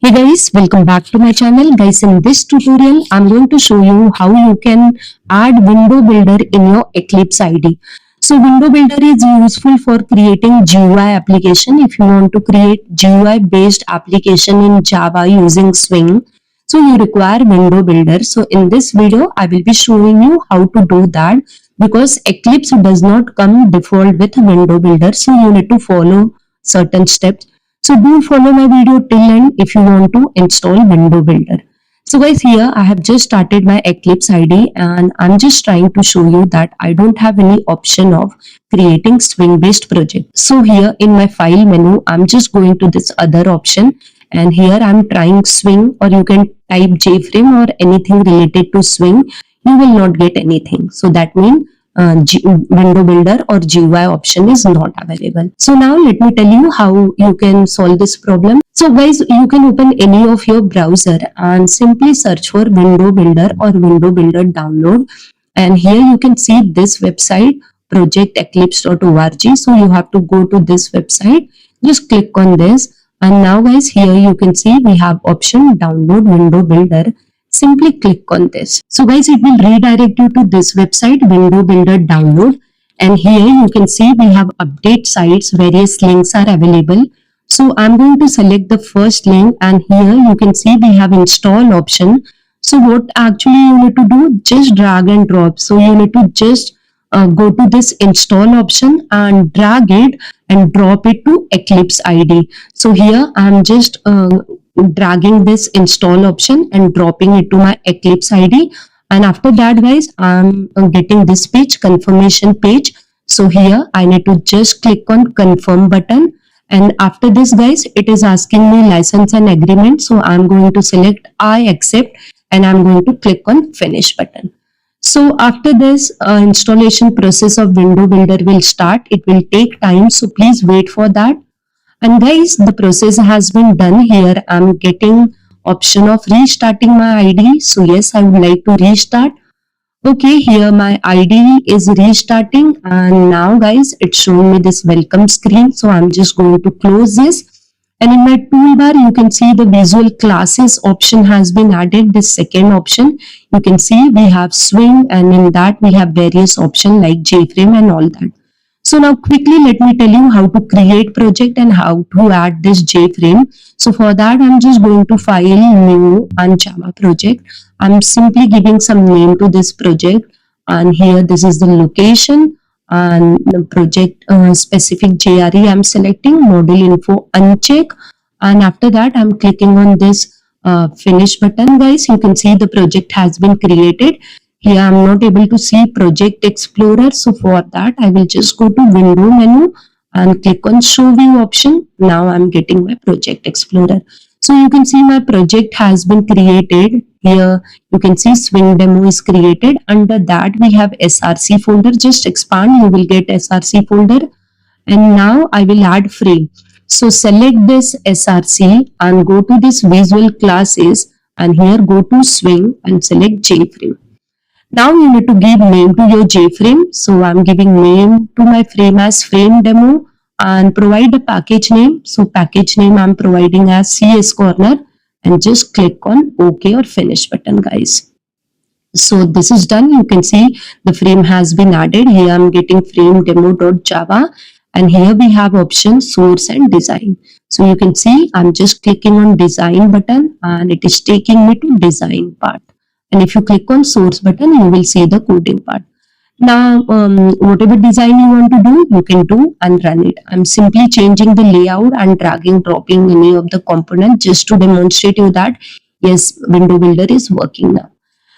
Hey guys, welcome back to my channel. Guys, in this tutorial, I'm going to show you how you can add window builder in your Eclipse IDE. So window builder is useful for creating GUI application. If you want to create GUI based application in Java using Swing, so you require window builder. So in this video, I will be showing you how to do that because Eclipse does not come default with window builder. So you need to follow certain steps. So do follow my video till end if you want to install window builder. So guys, here I have just started my Eclipse IDE and I'm just trying to show you that I don't have any option of creating Swing based project. So here in my file menu, I'm just going to this other option and here I'm trying Swing, or you can type JFrame or anything related to Swing. You will not get anything. So that means window builder or GUI option is not available. So now let me tell you how you can solve this problem. So guys, you can open any of your browser and simply search for window builder or window builder download, and here you can see this website projecteclipse.org. so you have to go to this website, just click on this, and now guys, here you can see we have option download window builder. Simply click on this. So guys, it will redirect you to this website window builder download, and here you can see we have update sites, various links are available. So I'm going to select the first link, and here you can see we have install option. So what actually you need to do, just drag and drop. So you need to just go to this install option and drag it and drop it to Eclipse IDE. So here I'm just dragging this install option and dropping it to my Eclipse IDE, and after that guys, I'm getting this page, confirmation page. So here I need to just click on confirm button, and after this guys, it is asking me license and agreement. So I'm going to select I accept and I'm going to click on finish button. So after this, installation process of window builder will start. It will take time, so please wait for that. And guys, the process has been done. Here I'm getting option of restarting my IDE. So yes, I would like to restart. Okay, here my IDE is restarting, and now guys, it's showing me this welcome screen. So I'm just going to close this, and in my toolbar you can see the visual classes option has been added. This second option, you can see we have Swing, and in that we have various options like JFrame and all that. So now quickly let me tell you how to create project and how to add this JFrame. So for that, I'm just going to file, new and Java project. I'm simply giving some name to this project, and here this is the location and the project specific JRE I'm selecting, model info uncheck, and after that I'm clicking on this finish button. Guys, you can see the project has been created. Here I'm not able to see project explorer, so for that I will just go to window menu and click on show view option. Now I'm getting my project explorer. So you can see my project has been created. Here you can see Swing demo is created. Under that we have SRC folder. Just expand, you will get SRC folder, and now I will add frame. So select this SRC and go to this visual classes, and here go to Swing and select JFrame. Now you need to give name to your JFrame. So I'm giving name to my frame as frame demo and provide a package name. So package name I'm providing as CS corner, and just click on OK or finish button guys. So this is done. You can see the frame has been added. Here I'm getting frame demo.java, and here we have option source and design. So you can see I'm just clicking on design button and it is taking me to design part. And if you click on source button, you will see the coding part. Now, whatever design you want to do, you can do and run it. I'm simply changing the layout and dragging, dropping any of the components just to demonstrate you that yes, window builder is working now.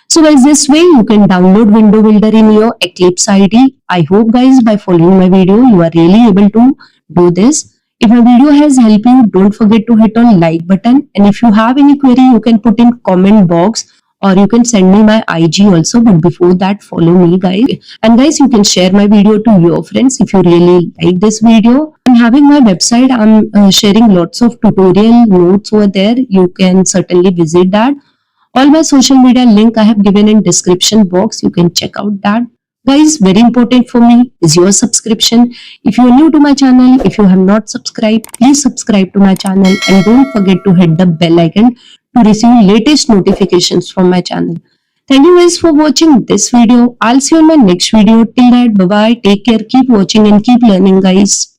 So guys, this way you can download window builder in your Eclipse IDE. I hope guys, by following my video, you are really able to do this. If my video has helped you, don't forget to hit on like button. And if you have any query, you can put in comment box, or you can send me my IG also, but before that follow me guys. And guys, you can share my video to your friends if you really like this video. I'm having my website. I'm sharing lots of tutorial notes over there. You can certainly visit that. All my social media link I have given in description box. You can check out that. Guys, very important for me is your subscription. If you are new to my channel, if you have not subscribed, please subscribe to my channel and don't forget to hit the bell icon to receive latest notifications from my channel. Thank you guys for watching this video. I'll see you in my next video. Till that, bye bye. Take care. Keep watching and keep learning, guys.